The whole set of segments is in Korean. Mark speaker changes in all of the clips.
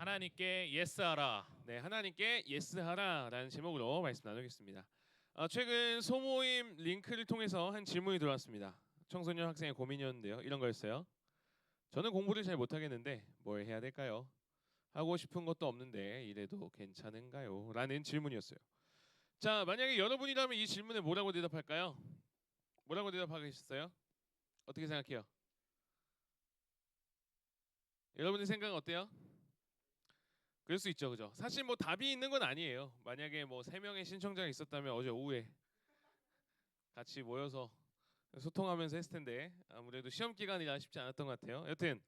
Speaker 1: 하나님께 예스하라. 네, 하나님께 예스하라라는 제목으로 말씀 나누겠습니다. 최근 소모임 링크를 통해서 한 질문이 들어왔습니다. 청소년 학생의 고민이었는데요. 이런 거였어요. 저는 공부를 잘 못하겠는데 뭘 해야 될까요? 하고 싶은 것도 없는데 이래도 괜찮은가요? 라는 질문이었어요. 자, 만약에 여러분이라면 이 질문에 뭐라고 대답할까요? 뭐라고 대답하겠어요? 어떻게 생각해요? 여러분의 생각은 어때요? 그럴 수 있죠, 그죠? 사실 뭐 답이 있는 건 아니에요. 만약에 뭐 세 명의 신청자가 있었다면 어제 오후에 같이 모여서 소통하면서 했을 텐데 아무래도 시험 기간이라 쉽지 않았던 것 같아요. 여튼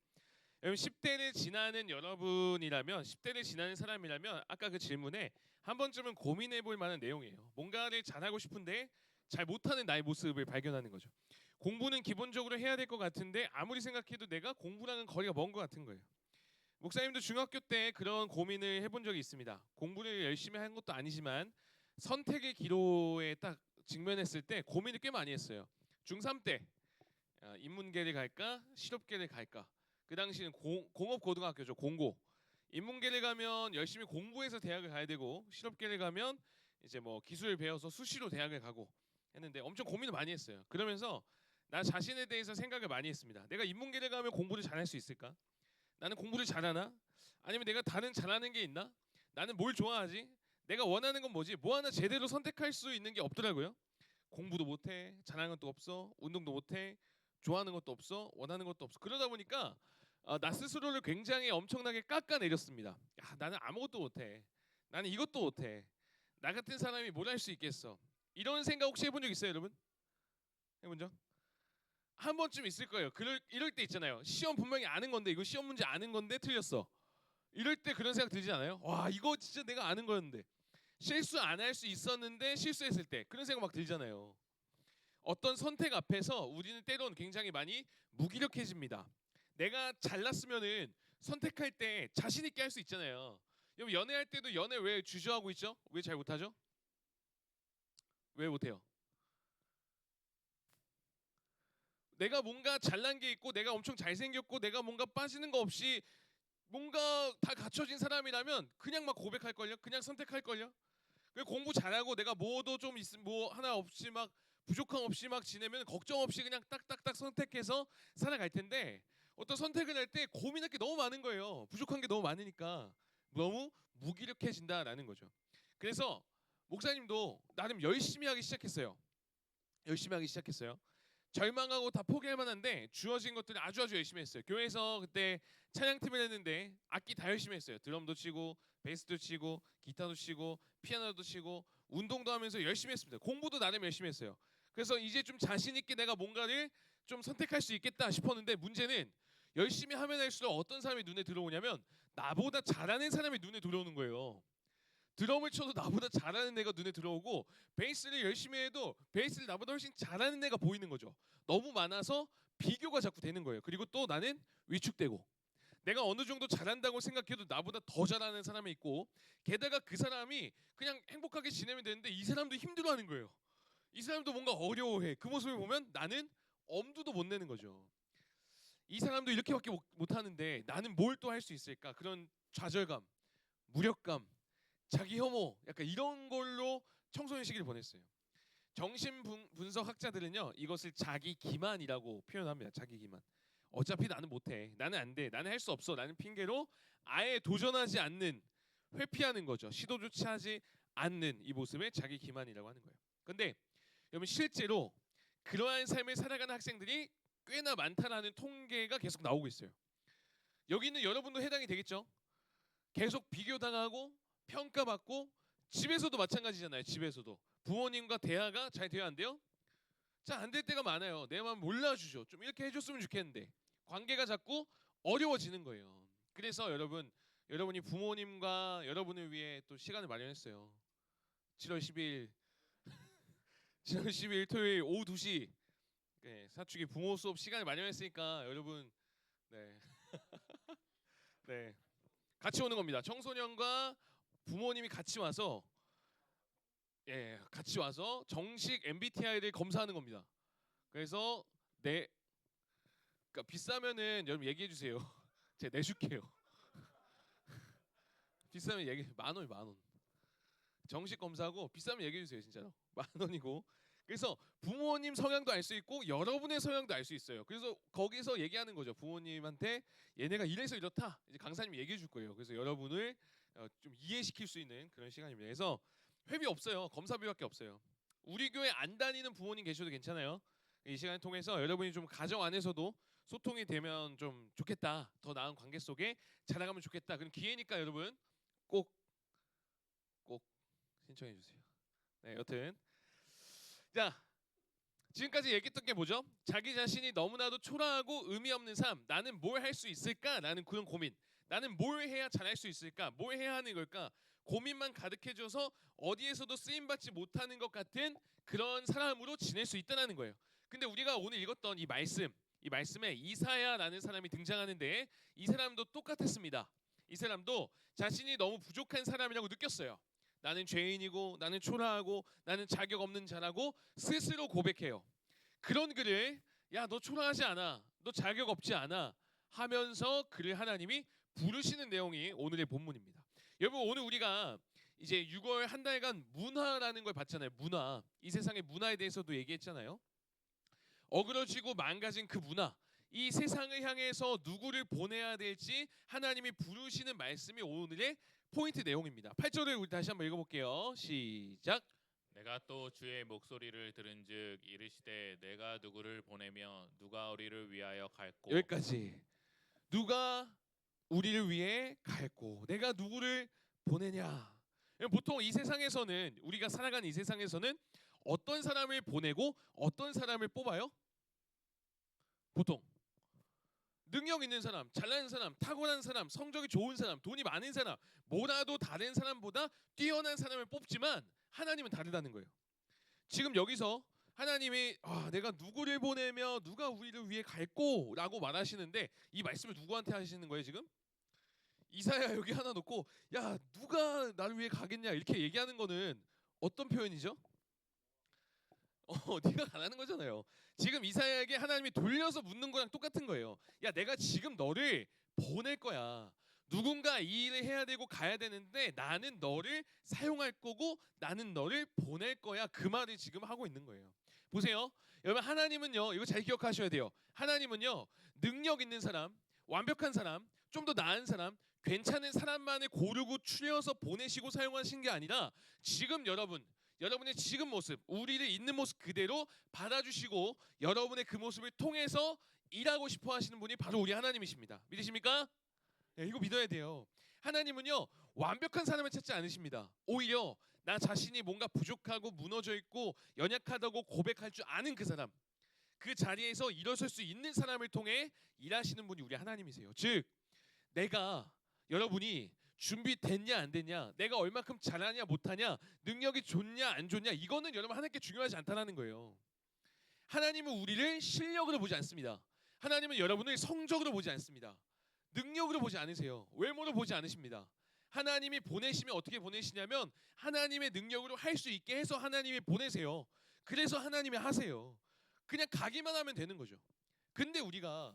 Speaker 1: 여러분 10대를 지나는 여러분이라면 10대를 지나는 사람이라면 아까 그 질문에 한 번쯤은 고민해 볼 만한 내용이에요. 뭔가를 잘하고 싶은데 잘 못하는 나의 모습을 발견하는 거죠. 공부는 기본적으로 해야 될 것 같은데 아무리 생각해도 내가 공부랑은 거리가 먼 것 같은 거예요. 목사님도 중학교 때 그런 고민을 해본 적이 있습니다. 공부를 열심히 한 것도 아니지만 선택의 기로에 딱 직면했을 때 고민을 꽤 많이 했어요. 중3 때 인문계를 갈까 실업계를 갈까. 그 당시는 공업고등학교죠. 공고. 인문계를 가면 열심히 공부해서 대학을 가야 되고 실업계를 가면 이제 뭐 기술을 배워서 수시로 대학을 가고 했는데 엄청 고민을 많이 했어요. 그러면서 나 자신에 대해서 생각을 많이 했습니다. 내가 인문계를 가면 공부를 잘할 수 있을까? 나는 공부를 잘하나? 아니면 내가 다른 잘하는 게 있나? 나는 뭘 좋아하지? 내가 원하는 건 뭐지? 뭐 하나 제대로 선택할 수 있는 게 없더라고요. 공부도 못해, 잘하는 것도 없어, 운동도 못해, 좋아하는 것도 없어, 원하는 것도 없어. 그러다 보니까 나 스스로를 굉장히 엄청나게 깎아내렸습니다. 야, 나는 아무것도 못해. 나는 이것도 못해. 나 같은 사람이 뭘 할 수 있겠어? 이런 생각 혹시 해본 적 있어요, 여러분? 해본 적? 한 번쯤 있을 거예요. 이럴 때 있잖아요. 시험 분명히 아는 건데 이거 시험 문제 아는 건데 틀렸어. 이럴 때 그런 생각 들지 않아요? 와, 이거 진짜 내가 아는 거였는데 실수 안 할 수 있었는데 실수했을 때 그런 생각 막 들잖아요. 어떤 선택 앞에서 우리는 때론 굉장히 많이 무기력해집니다. 내가 잘났으면은 선택할 때 자신 있게 할 수 있잖아요. 여러분 연애할 때도 연애 왜 주저하고 있죠? 왜 잘 못하죠? 왜 못해요? 내가 뭔가 잘난 게 있고 내가 엄청 잘생겼고 내가 뭔가 빠지는 거 없이 뭔가 다 갖춰진 사람이라면 그냥 막 고백할 걸요. 그냥 선택할 걸요. 공부 잘하고 내가 뭐도 좀 있으면 뭐 하나 없이 막 부족함 없이 막 지내면 걱정 없이 그냥 딱딱딱 선택해서 살아갈 텐데 어떤 선택을 할 때 고민할 게 너무 많은 거예요. 부족한 게 너무 많으니까 너무 무기력해진다라는 거죠. 그래서 목사님도 나름 열심히 하기 시작했어요. 열심히 하기 시작했어요. 절망하고 다 포기할 만한데 주어진 것들을 아주 열심히 했어요. 교회에서 그때 찬양팀을 했는데 악기 다 열심히 했어요. 드럼도 치고 베이스도 치고 기타도 치고 피아노도 치고 운동도 하면서 열심히 했습니다. 공부도 나름 열심히 했어요. 그래서 이제 좀 자신 있게 내가 뭔가를 좀 선택할 수 있겠다 싶었는데 문제는 열심히 하면 할수록 어떤 사람이 눈에 들어오냐면 나보다 잘하는 사람이 눈에 들어오는 거예요. 드럼을 쳐도 나보다 잘하는 애가 눈에 들어오고 베이스를 열심히 해도 베이스를 나보다 훨씬 잘하는 애가 보이는 거죠. 너무 많아서 비교가 자꾸 되는 거예요. 그리고 또 나는 위축되고 내가 어느 정도 잘한다고 생각해도 나보다 더 잘하는 사람이 있고 게다가 그 사람이 그냥 행복하게 지내면 되는데 이 사람도 힘들어하는 거예요. 이 사람도 뭔가 어려워해. 그 모습을 보면 나는 엄두도 못 내는 거죠. 이 사람도 이렇게밖에 못하는데 나는 뭘 또 할 수 있을까? 그런 좌절감, 무력감, 자기 혐오 약간 이런 걸로 청소년 시기를 보냈어요. 정신 분석 학자들은요 이것을 자기 기만이라고 표현합니다. 자기 기만. 어차피 나는 못해, 나는 안 돼, 나는 할 수 없어, 라는 핑계로 아예 도전하지 않는, 회피하는 거죠. 시도조차 하지 않는 이 모습에 자기 기만이라고 하는 거예요. 근데 여러분 실제로 그러한 삶을 살아가는 학생들이 꽤나 많다라는 통계가 계속 나오고 있어요. 여기 있는 여러분도 해당이 되겠죠? 계속 비교당하고 평가받고 집에서도 마찬가지잖아요. 집에서도 부모님과 대화가 잘 돼야 안 돼요? 잘 안 될 때가 많아요. 내 마음 몰라주죠. 좀 이렇게 해줬으면 좋겠는데 관계가 자꾸 어려워지는 거예요. 그래서 여러분이 부모님과 여러분을 위해 또 시간을 마련했어요. 7월 12일 7월 12일 토요일 오후 2시 네, 사춘기 부모 수업 시간을 마련했으니까 여러분 네, 네 같이 오는 겁니다. 청소년과 부모님이 같이 와서 같이 와서 정식 MBTI를 검사하는 겁니다. 그래서 그러니까 비싸면은 여러분 얘기해 주세요. 제가 내줄게요. 비싸면 얘기 만 원이 만 원. 정식 검사하고 비싸면 얘기해 주세요 진짜로. 만 원이고. 그래서 부모님 성향도 알 수 있고 여러분의 성향도 알 수 있어요. 그래서 거기서 얘기하는 거죠. 부모님한테 얘네가 이래서 이렇다. 이제 강사님이 얘기해 줄 거예요. 그래서 여러분을 좀 이해시킬 수 있는 그런 시간입니다. 그래서 회비 없어요. 검사비밖에 없어요. 우리 교회 안 다니는 부모님 계셔도 괜찮아요. 이 시간을 통해서 여러분이 좀 가정 안에서도 소통이 되면 좀 좋겠다. 더 나은 관계 속에 자라가면 좋겠다. 그런 기회니까 여러분 꼭 신청해 주세요. 네, 여튼 자 지금까지 얘기했던 게 뭐죠? 자기 자신이 너무나도 초라하고 의미 없는 삶. 나는 뭘 할 수 있을까? 라는 그런 고민. 나는 뭘 해야 잘할 수 있을까? 뭘 해야 하는 걸까? 고민만 가득해져서 어디에서도 쓰임 받지 못하는 것 같은 그런 사람으로 지낼 수 있다는 거예요. 근데 우리가 오늘 읽었던 이 말씀에 이사야라는 사람이 등장하는데 이 사람도 똑같았습니다. 이 사람도 자신이 너무 부족한 사람이라고 느꼈어요. 나는 죄인이고 나는 초라하고 나는 자격 없는 자라고 스스로 고백해요. 그런 그를 야 너 초라하지 않아, 너 자격 없지 않아 하면서 그를 하나님이 부르시는 내용이 오늘의 본문입니다. 여러분 오늘 우리가 이제 6월 한 달간 문화라는 걸 봤잖아요. 문화. 이 세상의 문화에 대해서도 얘기했잖아요. 어그러지고 망가진 그 문화. 이 세상을 향해서 누구를 보내야 될지 하나님이 부르시는 말씀이 오늘의 포인트 내용입니다. 8절을 우리 다시 한번 읽어볼게요. 시작.
Speaker 2: 내가 또 주의 목소리를 들은즉 이르시되 내가 누구를 보내며 누가 우리를 위하여 갈고.
Speaker 1: 여기까지. 누가 우리를 위해 갈고 내가 누구를 보내냐. 보통 이 세상에서는 우리가 살아가는 이 세상에서는 어떤 사람을 보내고 어떤 사람을 뽑아요? 보통 능력 있는 사람, 잘나는 사람, 탁월한 사람, 성적이 좋은 사람, 돈이 많은 사람, 뭐라도 다른 사람보다 뛰어난 사람을 뽑지만 하나님은 다르다는 거예요. 지금 여기서 하나님이 내가 누구를 보내며 누가 우리를 위해 갈고라고 말하시는데 이 말씀을 누구한테 하시는 거예요 지금? 이사야 여기 하나 놓고 야 누가 나를 위해 가겠냐 이렇게 얘기하는 거는 어떤 표현이죠? 네가 가라는 거잖아요. 지금 이사야에게 하나님이 돌려서 묻는 거랑 똑같은 거예요. 야 내가 지금 너를 보낼 거야. 누군가 이 일을 해야 되고 가야 되는데 나는 너를 사용할 거고 나는 너를 보낼 거야. 그 말을 지금 하고 있는 거예요. 보세요. 여러분 하나님은요. 이거 잘 기억하셔야 돼요. 하나님은요. 능력 있는 사람, 완벽한 사람, 좀 더 나은 사람, 괜찮은 사람만을 고르고 추려서 보내시고 사용하신 게 아니라 지금 여러분의 지금 모습, 우리를 있는 모습 그대로 받아주시고 여러분의 그 모습을 통해서 일하고 싶어 하시는 분이 바로 우리 하나님이십니다. 믿으십니까? 네, 이거 믿어야 돼요. 하나님은요 완벽한 사람을 찾지 않으십니다. 오히려 나 자신이 뭔가 부족하고 무너져 있고 연약하다고 고백할 줄 아는 그 사람, 그 자리에서 일어설 수 있는 사람을 통해 일하시는 분이 우리 하나님이세요. 즉 내가 여러분이 준비됐냐 안 됐냐, 내가 얼마큼 잘하냐 못하냐, 능력이 좋냐 안 좋냐, 이거는 여러분 하나님께 중요하지 않다는 거예요. 하나님은 우리를 실력으로 보지 않습니다. 하나님은 여러분을 성적으로 보지 않습니다. 능력으로 보지 않으세요. 외모로 보지 않으십니다. 하나님이 보내시면 어떻게 보내시냐면 하나님의 능력으로 할 수 있게 해서 하나님이 보내세요. 그래서 하나님이 하세요. 그냥 가기만 하면 되는 거죠. 근데 우리가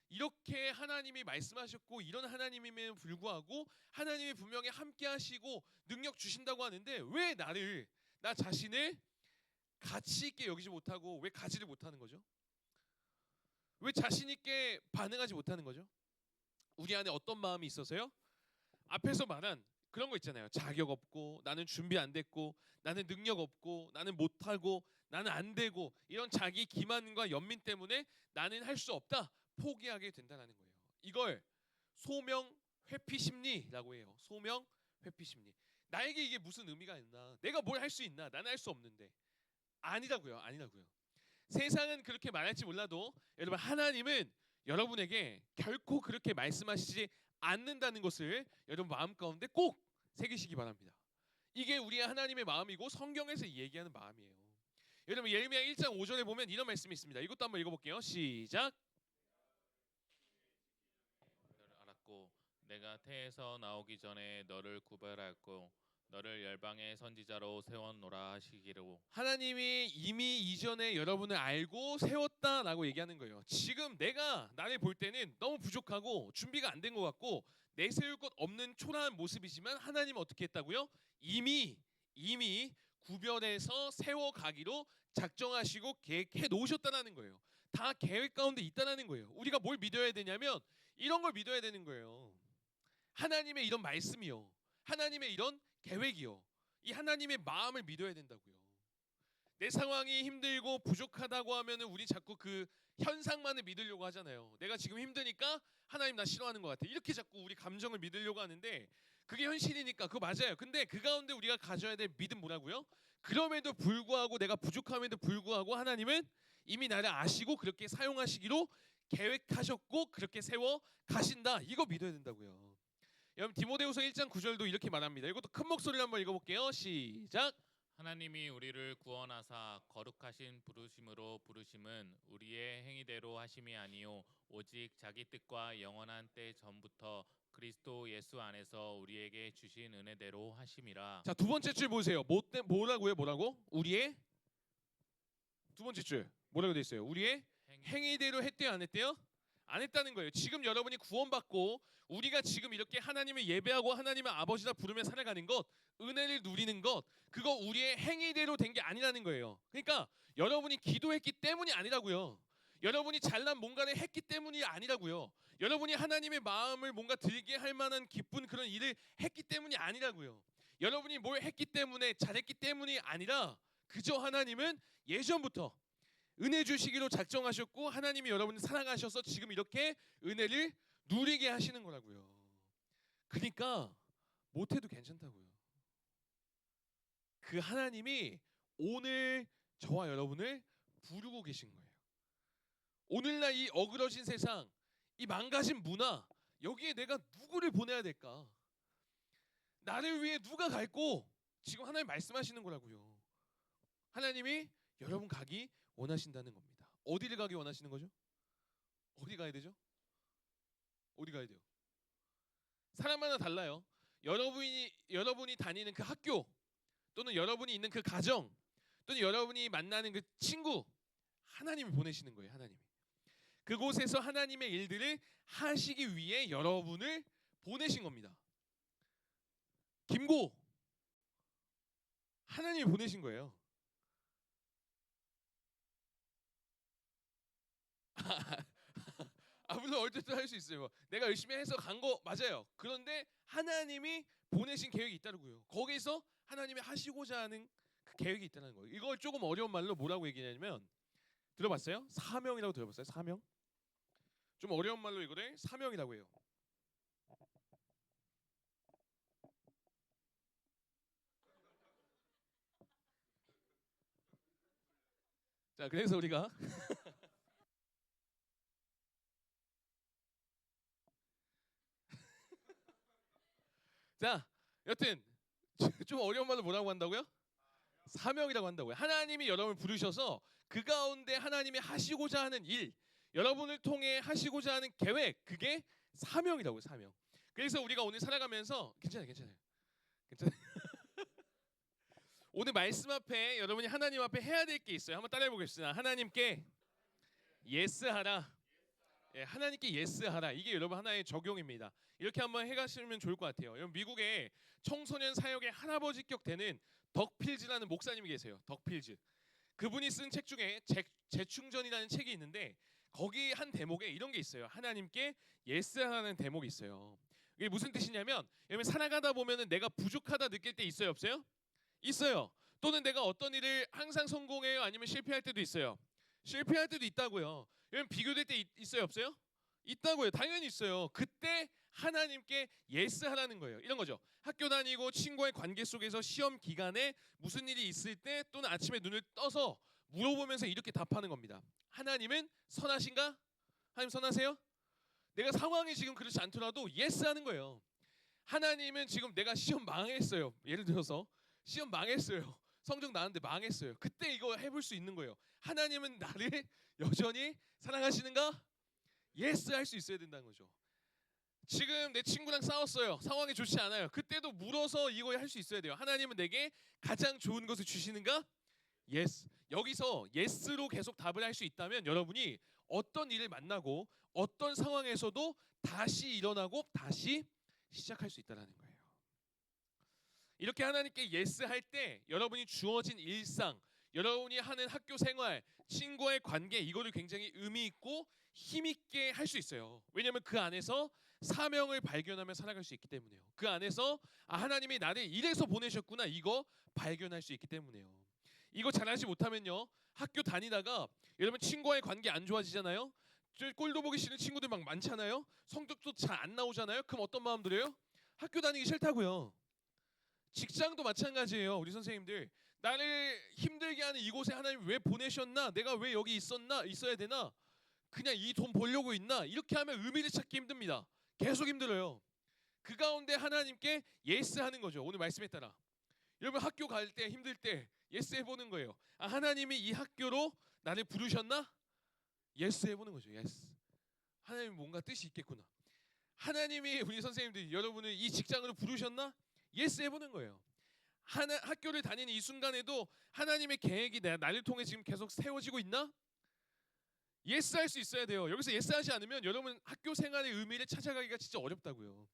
Speaker 1: 이렇게 하나님이 말씀하셨고 이런 하나님임에도 불구하고 하나님이 분명히 함께 하시고 능력 주신다고 하는데 왜 나 자신을 가치 있게 여기지 못하고 왜 가지를 못하는 거죠? 왜 자신 있게 반응하지 못하는 거죠? 우리 안에 어떤 마음이 있어서요? 앞에서 말한 그런 거 있잖아요. 자격 없고 나는 준비 안 됐고 나는 능력 없고 나는 못하고 나는 안 되고 이런 자기 기만과 연민 때문에 나는 할 수 없다. 포기하게 된다는 거예요. 이걸 소명 회피 심리라고 해요. 소명 회피 심리. 나에게 이게 무슨 의미가 있나? 내가 뭘 할 수 있나? 나는 할 수 없는데. 아니라고요. 세상은 그렇게 말할지 몰라도 여러분 하나님은 여러분에게 결코 그렇게 말씀하시지 않는다는 것을 여러분 마음 가운데 꼭 새기시기 바랍니다. 이게 우리의 하나님의 마음이고 성경에서 얘기하는 마음이에요. 여러분 예레미야 1장 5절에 보면 이런 말씀이 있습니다. 이것도 한번 읽어볼게요. 시작.
Speaker 2: 너를 알았고 내가 태에서 나오기 전에 너를 구별하였고 너를 열방의 선지자로 세워노라 하시기로.
Speaker 1: 하나님이 이미 이전에 여러분을 알고 세웠다라고 얘기하는 거예요. 지금 내가 나를 볼 때는 너무 부족하고 준비가 안 된 것 같고 내세울 것 없는 초라한 모습이지만 하나님은 어떻게 했다고요? 이미 구별해서 세워가기로 작정하시고 계획해 놓으셨다는 거예요. 다 계획 가운데 있다는 거예요. 우리가 뭘 믿어야 되냐면 이런 걸 믿어야 되는 거예요. 하나님의 이런 말씀이요. 하나님의 이런 계획이요. 이 하나님의 마음을 믿어야 된다고요. 내 상황이 힘들고 부족하다고 하면은 우리 자꾸 그 현상만을 믿으려고 하잖아요. 내가 지금 힘드니까 하나님 나 싫어하는 것 같아. 이렇게 자꾸 우리 감정을 믿으려고 하는데 그게 현실이니까 그거 맞아요. 근데 그 가운데 우리가 가져야 될 믿음 뭐라고요? 그럼에도 불구하고 내가 부족함에도 불구하고 하나님은 이미 나를 아시고 그렇게 사용하시기로 계획하셨고 그렇게 세워 가신다. 이거 믿어야 된다고요. 여러분 디모데후서 1장 9절도 이렇게 말합니다. 이것도 큰 목소리로 한번 읽어볼게요. 시작.
Speaker 2: 하나님이 우리를 구원하사 거룩하신 부르심으로 부르심은 우리의 행위대로 하심이 아니요 오직 자기 뜻과 영원한 때 전부터 그리스도 예수 안에서 우리에게 주신 은혜대로 하심이라.
Speaker 1: 자, 두 번째 줄 보세요. 뭐라고요? 우리의 두 번째 줄 뭐라고 돼 있어요? 우리의 행위대로 했대요, 안 했대요? 안 했다는 거예요. 지금 여러분이 구원받고 우리가 지금 이렇게 하나님을 예배하고 하나님의 아버지라 부르며 살아가는 것, 은혜를 누리는 것, 그거 우리의 행위대로 된 게 아니라는 거예요. 그러니까 여러분이 기도했기 때문이 아니라고요. 여러분이 잘난 뭔가를 했기 때문이 아니라고요. 여러분이 하나님의 마음을 뭔가 들게 할 만한 기쁜 그런 일을 했기 때문이 아니라고요. 여러분이 뭘 했기 때문에 잘했기 때문이 아니라 그저 하나님은 예전부터 은혜 주시기로 작정하셨고 하나님이 여러분을 사랑하셔서 지금 이렇게 은혜를 누리게 하시는 거라고요. 그러니까 못해도 괜찮다고요. 그 하나님이 오늘 저와 여러분을 부르고 계신 거예요. 오늘날 이 어그러진 세상, 이 망가진 문화, 여기에 내가 누구를 보내야 될까? 나를 위해 누가 갈고? 지금 하나님 말씀하시는 거라고요. 하나님이 여러분 가기 원하신다는 겁니다. 어디를 가기 원하시는 거죠? 어디 가야 되죠? 어디 가야 돼요? 사람마다 달라요. 여러분이 다니는 그 학교 또는 여러분이 있는 그 가정 또는 여러분이 만나는 그 친구 하나님이 보내시는 거예요. 하나님이. 그곳에서 하나님의 일들을 하시기 위해 여러분을 보내신 겁니다. 김고 하나님이 보내신 거예요. 물론 얼뜻 할 수 있어요. 내가 열심히 해서 간 거 맞아요. 그런데 하나님이 보내신 계획이 있다고요. 거기서 하나님이 하시고자 하는 그 계획이 있다는 거예요. 이걸 조금 어려운 말로 뭐라고 얘기하냐면 들어봤어요? 사명이라고 들어봤어요? 사명? 좀 어려운 말로 이거를 사명이라고 해요. 자, 그래서 우리가 자, 여튼 좀 어려운 말로 뭐라고 한다고요? 사명이라고 한다고요. 하나님이 여러분을 부르셔서 그 가운데 하나님이 하시고자 하는 일, 여러분을 통해 하시고자 하는 계획, 그게 사명이라고요. 사명. 그래서 우리가 오늘 살아가면서 괜찮아요. 오늘 말씀 앞에 여러분이 하나님 앞에 해야 될 게 있어요. 한번 따라해 보겠습니다. 하나님께 예스하라. 예, 하나님께 예스하라. 이게 여러분 하나의 적용입니다. 이렇게 한번 해가시면 좋을 것 같아요. 여러분 미국에 청소년 사역의 할아버지격 되는 덕필즈라는 목사님이 계세요. 덕필즈. 그분이 쓴 책 중에 재충전이라는 책이 있는데 거기 한 대목에 이런 게 있어요. 하나님께 예스하라는 대목이 있어요. 이게 무슨 뜻이냐면 여러분 살아가다 보면은 내가 부족하다 느낄 때 있어요, 없어요? 있어요. 또는 내가 어떤 일을 항상 성공해요, 아니면 실패할 때도 있어요. 실패할 때도 있다고요. 여러분 비교될 때 있어요, 없어요? 있다고요. 당연히 있어요. 그때 하나님께 예스 하라는 거예요. 이런 거죠. 학교 다니고 친구와의 관계 속에서 시험 기간에 무슨 일이 있을 때 또는 아침에 눈을 떠서 물어보면서 이렇게 답하는 겁니다. 하나님은 선하신가? 하나님 선하세요? 내가 상황이 지금 그렇지 않더라도 예스 하는 거예요. 하나님은 지금 내가 시험 망했어요. 예를 들어서 시험 망했어요. 성적 나왔는데 망했어요. 그때 이거 해볼 수 있는 거예요. 하나님은 나를 여전히 사랑하시는가? 예스 할 수 있어야 된다는 거죠. 지금 내 친구랑 싸웠어요. 상황이 좋지 않아요. 그때도 물어서 이거 할 수 있어야 돼요. 하나님은 내게 가장 좋은 것을 주시는가? 예스. 여기서 예스로 계속 답을 할 수 있다면 여러분이 어떤 일을 만나고 어떤 상황에서도 다시 일어나고 다시 시작할 수 있다는 거예요. 이렇게 하나님께 예스 할 때 여러분이 주어진 일상, 여러분이 하는 학교 생활, 친구와의 관계 이거를 굉장히 의미 있고 힘 있게 할 수 있어요. 왜냐하면 그 안에서 사명을 발견하며 살아갈 수 있기 때문에요. 그 안에서 하나님이 나를 이래서 보내셨구나 이거 발견할 수 있기 때문에요. 이거 잘하지 못하면요. 학교 다니다가 여러분 친구와의 관계 안 좋아지잖아요. 꼴도 보기 싫은 친구들 막 많잖아요. 성적도 잘 안 나오잖아요. 그럼 어떤 마음 들어요? 학교 다니기 싫다고요. 직장도 마찬가지예요. 우리 선생님들 나를 힘들게 하는 이곳에 하나님 왜 보내셨나? 내가 왜 여기 있어야 되나? 그냥 이 돈 벌려고 있나? 이렇게 하면 의미를 찾기 힘듭니다. 계속 힘들어요. 그 가운데 하나님께 예스 하는 거죠. 오늘 말씀에 따라 여러분 학교 갈 때 힘들 때 예스 해보는 거예요. 하나님이 이 학교로 나를 부르셨나? 예스 해보는 거죠. 예스. 하나님 뭔가 뜻이 있겠구나. 하나님이 우리 선생님들 여러분을 이 직장으로 부르셨나? 예스 해보는 거예요. 학교를 다니는 이 순간에도 하나님의 계획이 나를 통해 지금 계속 세워지고 있나? 예스 할 수 있어야 돼요. 여기서 예스 하지 않으면 여러분 학교 생활의 의미를 찾아가기가 진짜 어렵다고요.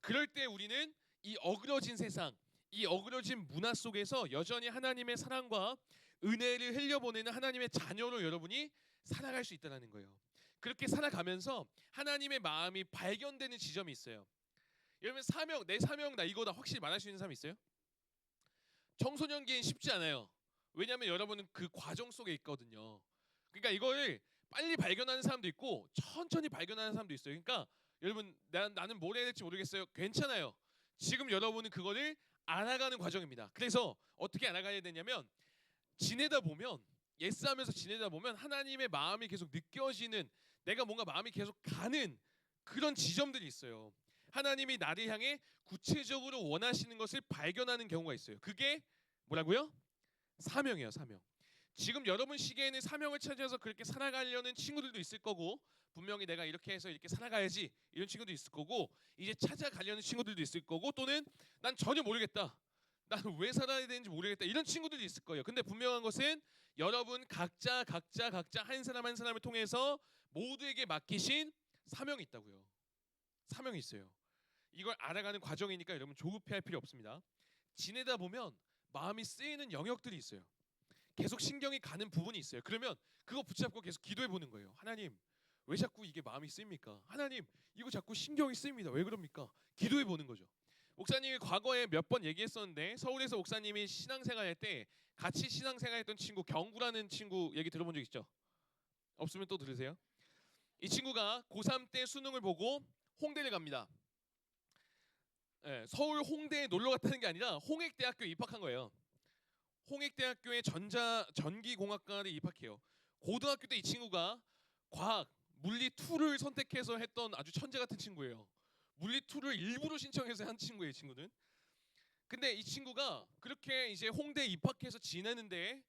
Speaker 1: 그럴 때 우리는 이 어그러진 세상, 이 어그러진 문화 속에서 여전히 하나님의 사랑과 은혜를 흘려보내는 하나님의 자녀로 여러분이 살아갈 수 있다는 거예요. 그렇게 살아가면서 하나님의 마음이 발견되는 지점이 있어요. 여러분 사명, 내 사명 나 이거다 확실히 말할 수 있는 사람 있어요? 청소년기엔 쉽지 않아요. 왜냐하면 여러분은 그 과정 속에 있거든요. 그러니까 이거를 빨리 발견하는 사람도 있고 천천히 발견하는 사람도 있어요. 그러니까 여러분 나는 뭘 해야 될지 모르겠어요. 괜찮아요. 지금 여러분은 그거를 알아가는 과정입니다. 그래서 어떻게 알아가야 되냐면 지내다 보면 예스하면서 지내다 보면 하나님의 마음이 계속 느껴지는 내가 뭔가 마음이 계속 가는 그런 지점들이 있어요. 하나님이 나를 향해 구체적으로 원하시는 것을 발견하는 경우가 있어요. 그게 뭐라고요? 사명이에요. 사명. 지금 여러분 시기에는 사명을 찾아서 그렇게 살아가려는 친구들도 있을 거고 분명히 내가 이렇게 해서 이렇게 살아가야지 이런 친구도 있을 거고 이제 찾아가려는 친구들도 있을 거고 또는 난 전혀 모르겠다. 난 왜 살아야 되는지 모르겠다. 이런 친구들도 있을 거예요. 근데 분명한 것은 여러분 각자 한 사람 한 사람을 통해서 모두에게 맡기신 사명이 있다고요. 사명이 있어요. 이걸 알아가는 과정이니까 여러분 조급해할 필요 없습니다. 지내다 보면 마음이 쓰이는 영역들이 있어요. 계속 신경이 가는 부분이 있어요. 그러면 그거 붙잡고 계속 기도해 보는 거예요. 하나님 왜 자꾸 이게 마음이 쓰입니까? 하나님 이거 자꾸 신경이 쓰입니다. 왜 그럽니까? 기도해 보는 거죠. 목사님이 과거에 몇 번 얘기했었는데 서울에서 목사님이 신앙생활 할 때 같이 신앙생활했던 친구 경구라는 친구 얘기 들어본 적 있죠? 없으면 또 들으세요. 이 친구가 고3 때 수능을 보고 홍대를 갑니다. 서울 홍대에 놀러 갔다는 게 아니라 홍익대학교에 입학한 거예요. 홍익대학교의 전기공학과를 입학해요. 고등학교 때 이 친구가 과학, 물리 2를 선택해서 했던 아주 천재 같은 친구예요. 물리 2를 일부러 신청해서 한 친구예요, 이 친구는. 근데 이 친구가 그렇게 이제 홍대에 입학해서 지내는데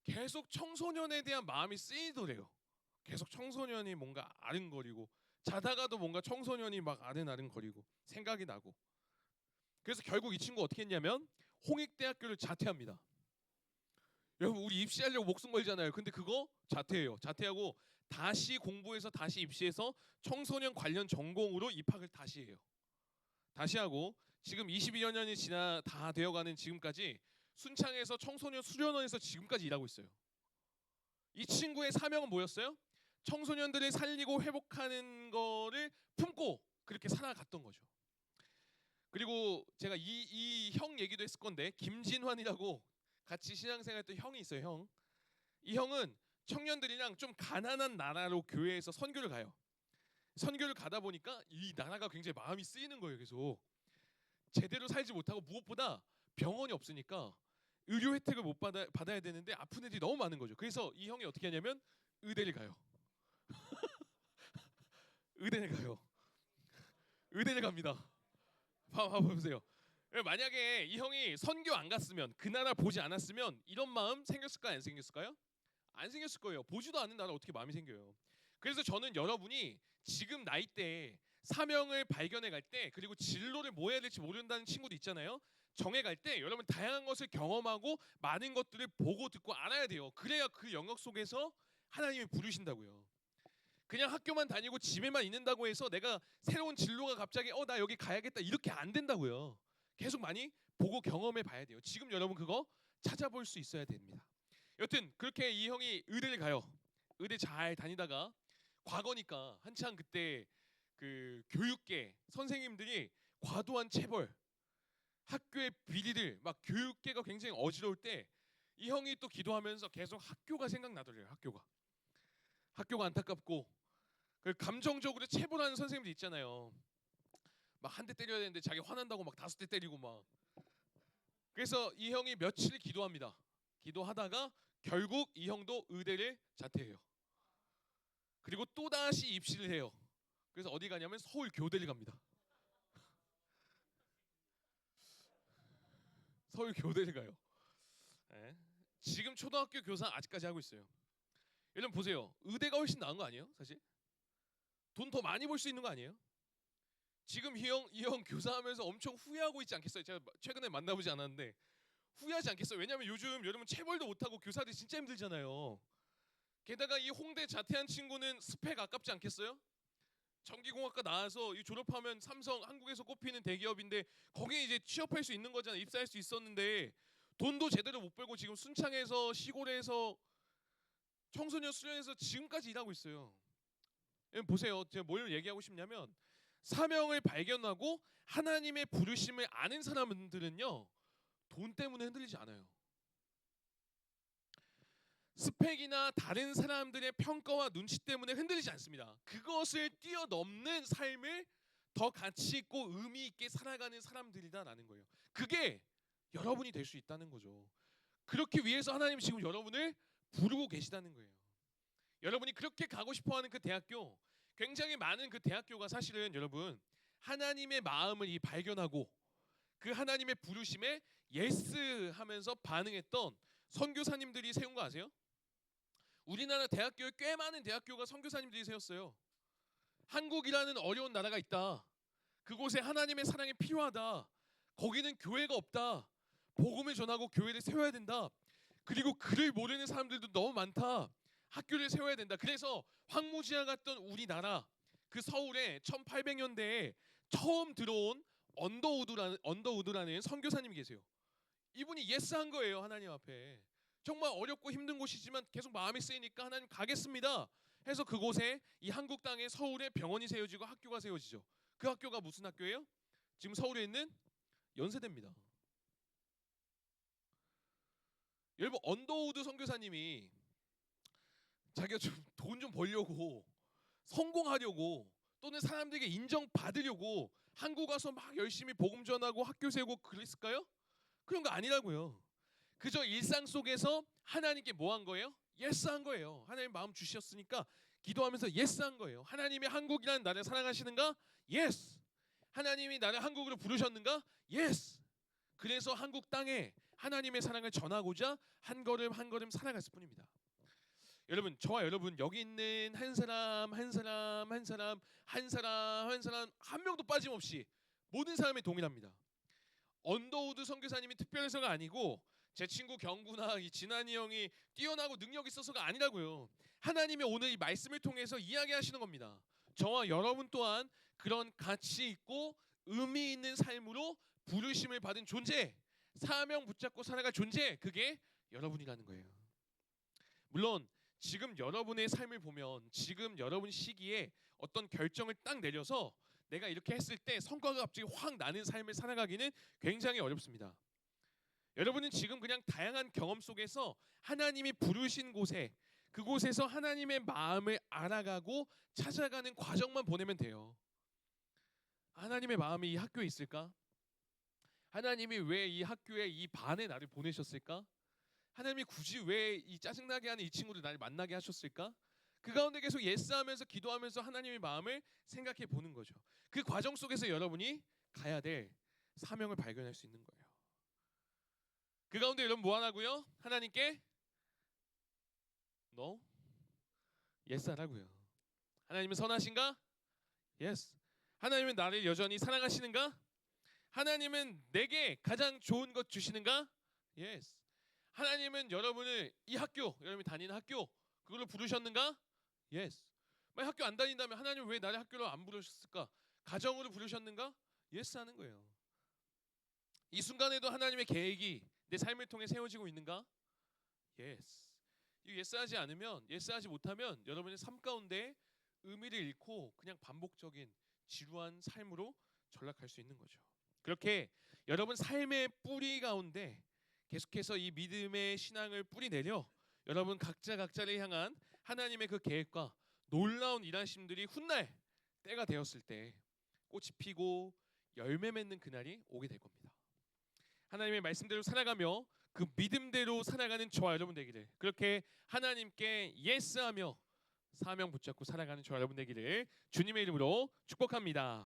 Speaker 1: 계속 청소년에 대한 마음이 쓰이더래요. 계속 청소년이 뭔가 아른거리고 자다가도 뭔가 청소년이 막 아른아른거리고 생각이 나고. 그래서 결국 이 친구 어떻게 했냐면 홍익대학교를 자퇴합니다. 여러분 우리 입시하려고 목숨 걸잖아요. 근데 그거 자퇴해요. 자퇴하고 다시 공부해서 다시 입시해서 청소년 관련 전공으로 입학을 다시 해요. 다시 하고 지금 22여 년이 지나 다 되어가는 지금까지 순창에서 청소년 수련원에서 지금까지 일하고 있어요. 이 친구의 사명은 뭐였어요? 청소년들을 살리고 회복하는 거를 품고 그렇게 살아갔던 거죠. 그리고 제가 이 형 얘기도 했을 건데 김진환이라고 같이 신앙생활했던 형이 있어요. 형. 이 형은 청년들이랑 좀 가난한 나라로 교회에서 선교를 가요. 선교를 가다 보니까 이 나라가 굉장히 마음이 쓰이는 거예요. 계속 제대로 살지 못하고 무엇보다 병원이 없으니까 의료 혜택을 못 받아야 되는데 아픈 애들이 너무 많은 거죠. 그래서 이 형이 어떻게 하냐면 의대를 가요. 의대를 가요. 의대를 갑니다. 봐보세요. 만약에 이 형이 선교 안 갔으면 그 나라 보지 않았으면 이런 마음 생겼을까요? 안 생겼을까요? 안 생겼을 거예요. 보지도 않는 나라 어떻게 마음이 생겨요? 그래서 저는 여러분이 지금 나이대에 사명을 발견해 갈 때, 그리고 진로를 뭐 해야 될지 모른다는 친구도 있잖아요. 정해 갈 때 여러분 다양한 것을 경험하고 많은 것들을 보고 듣고 알아야 돼요. 그래야 그 영역 속에서 하나님이 부르신다고요. 그냥 학교만 다니고 집에만 있는다고 해서 내가 새로운 진로가 갑자기 나 여기 가야겠다 이렇게 안 된다고요. 계속 많이 보고 경험해 봐야 돼요. 지금 여러분 그거 찾아볼 수 있어야 됩니다. 여튼 그렇게 이 형이 의대를 가요. 의대 잘 다니다가 과거니까 한창 그때 그 교육계 선생님들이 과도한 체벌, 학교의 비리들, 막 교육계가 굉장히 어지러울 때 이 형이 또 기도하면서 계속 학교가 생각나더래요. 학교가 안타깝고 그 감정적으로 체벌하는 선생님들 있잖아요. 막 한 대 때려야 되는데 자기 화난다고 막 5대 때리고 막. 그래서 이 형이 며칠 기도합니다. 기도하다가 결국 이 형도 의대를 자퇴해요. 그리고 또 다시 입시를 해요. 그래서 어디 가냐면 서울 교대를 갑니다. 서울 교대를 가요. 네. 지금 초등학교 교사 아직까지 하고 있어요. 여러분 보세요. 의대가 훨씬 나은 거 아니에요? 사실 돈 더 많이 벌 수 있는 거 아니에요? 지금 이 형 교사하면서 엄청 후회하고 있지 않겠어요? 제가 최근에 만나보지 않았는데 후회하지 않겠어요? 왜냐면 요즘 여러분 체벌도 못하고 교사들이 진짜 힘들잖아요. 게다가 이 홍대 자퇴한 친구는 스펙 아깝지 않겠어요? 전기공학과 나와서 이 졸업하면 삼성 한국에서 꼽히는 대기업인데 거기에 이제 취업할 수 있는 거잖아요. 입사할 수 있었는데 돈도 제대로 못 벌고 지금 순창에서 시골에서 청소년 수련회에서 지금까지 일하고 있어요. 여러분 보세요. 제가 뭘 얘기하고 싶냐면 사명을 발견하고 하나님의 부르심을 아는 사람들은요 돈 때문에 흔들리지 않아요. 스펙이나 다른 사람들의 평가와 눈치 때문에 흔들리지 않습니다. 그것을 뛰어넘는 삶을 더 가치 있고 의미 있게 살아가는 사람들이다라는 거예요. 그게 여러분이 될 수 있다는 거죠. 그렇게 위해서 하나님 지금 여러분을 부르고 계시다는 거예요. 여러분이 그렇게 가고 싶어하는 그 대학교, 굉장히 많은 그 대학교가 사실은 여러분 하나님의 마음을 발견하고 그 하나님의 부르심에 예스 하면서 반응했던 선교사님들이 세운 거 아세요? 우리나라 대학교에 꽤 많은 대학교가 선교사님들이 세웠어요. 한국이라는 어려운 나라가 있다. 그곳에 하나님의 사랑이 필요하다. 거기는 교회가 없다. 복음을 전하고 교회를 세워야 된다. 그리고 글을 모르는 사람들도 너무 많다. 학교를 세워야 된다. 그래서 황무지와 같던 우리나라 그 서울에 1800년대에 처음 들어온 언더우드라는 선교사님이 계세요. 이분이 예스한 거예요. 하나님 앞에. 정말 어렵고 힘든 곳이지만 계속 마음이 쓰이니까 하나님 가겠습니다 해서 그곳에 이 한국 땅에 서울에 병원이 세워지고 학교가 세워지죠. 그 학교가 무슨 학교예요? 지금 서울에 있는 연세대입니다. 여러분 언더우드 선교사님이 자기가 좀 돈 좀 벌려고 성공하려고 또는 사람들에게 인정받으려고 한국 와서 막 열심히 복음 전하고 학교 세우고 그랬을까요? 그런 거 아니라고요. 그저 일상 속에서 하나님께 뭐 한 거예요? 예스한 거예요. 하나님 마음 주셨으니까 기도하면서 예스한 거예요. 하나님이 한국이라는 나라를 사랑하시는가? 예스. 하나님이 나를 한국으로 부르셨는가? 예스. 그래서 한국 땅에 하나님의 사랑을 전하고자 한 걸음 한 걸음 살아갔을 뿐입니다. 여러분 저와 여러분 여기 있는 한 사람 한 명도 빠짐없이 모든 사람이 동일합니다. 언더우드 선교사님이 특별해서가 아니고 제 친구 경구나 이 진한이 형이 뛰어나고 능력 있어서가 아니라고요. 하나님이 오늘 이 말씀을 통해서 이야기하시는 겁니다. 저와 여러분 또한 그런 가치 있고 의미 있는 삶으로 부르심을 받은 존재, 사명 붙잡고 살아갈 존재, 그게 여러분이라는 거예요. 물론 지금 여러분의 삶을 보면 지금 여러분 시기에 어떤 결정을 딱 내려서 내가 이렇게 했을 때 성과가 갑자기 확 나는 삶을 살아가기는 굉장히 어렵습니다. 여러분은 지금 그냥 다양한 경험 속에서 하나님이 부르신 곳에 그곳에서 하나님의 마음을 알아가고 찾아가는 과정만 보내면 돼요. 하나님의 마음이 이 학교에 있을까? 하나님이 왜 이 학교에 이 반에 나를 보내셨을까? 하나님이 굳이 왜 이 짜증나게 하는 이 친구를 나를 만나게 하셨을까? 그 가운데 계속 예스하면서 기도하면서 하나님의 마음을 생각해 보는 거죠. 그 과정 속에서 여러분이 가야 될 사명을 발견할 수 있는 거예요. 그 가운데 여러분 뭐 하라고요? 하나님께 예스 하라고요. 하나님은 선하신가? 예스. 하나님은 나를 여전히 사랑하시는가? 하나님은 내게 가장 좋은 것 주시는가? Yes. 하나님은 여러분을 이 학교, 여러분이 다니는 학교 그걸로 부르셨는가? Yes. 만약 학교 안 다닌다면 하나님 왜 나를 학교로 안 부르셨을까? 가정으로 부르셨는가? Yes 하는 거예요. 이 순간에도 하나님의 계획이 내 삶을 통해 세워지고 있는가? Yes. 이 yes 하지 않으면, yes 하지 못하면 여러분의 삶 가운데 의미를 잃고 그냥 반복적인 지루한 삶으로 전락할 수 있는 거죠. 그렇게 여러분 삶의 뿌리 가운데 계속해서 이 믿음의 신앙을 뿌리내려 여러분 각자를 향한 하나님의 그 계획과 놀라운 일하심들이 훗날 때가 되었을 때 꽃이 피고 열매 맺는 그날이 오게 될 겁니다. 하나님의 말씀대로 살아가며 그 믿음대로 살아가는 저와 여러분 되기를, 그렇게 하나님께 예스하며 사명 붙잡고 살아가는 저와 여러분 되기를 주님의 이름으로 축복합니다.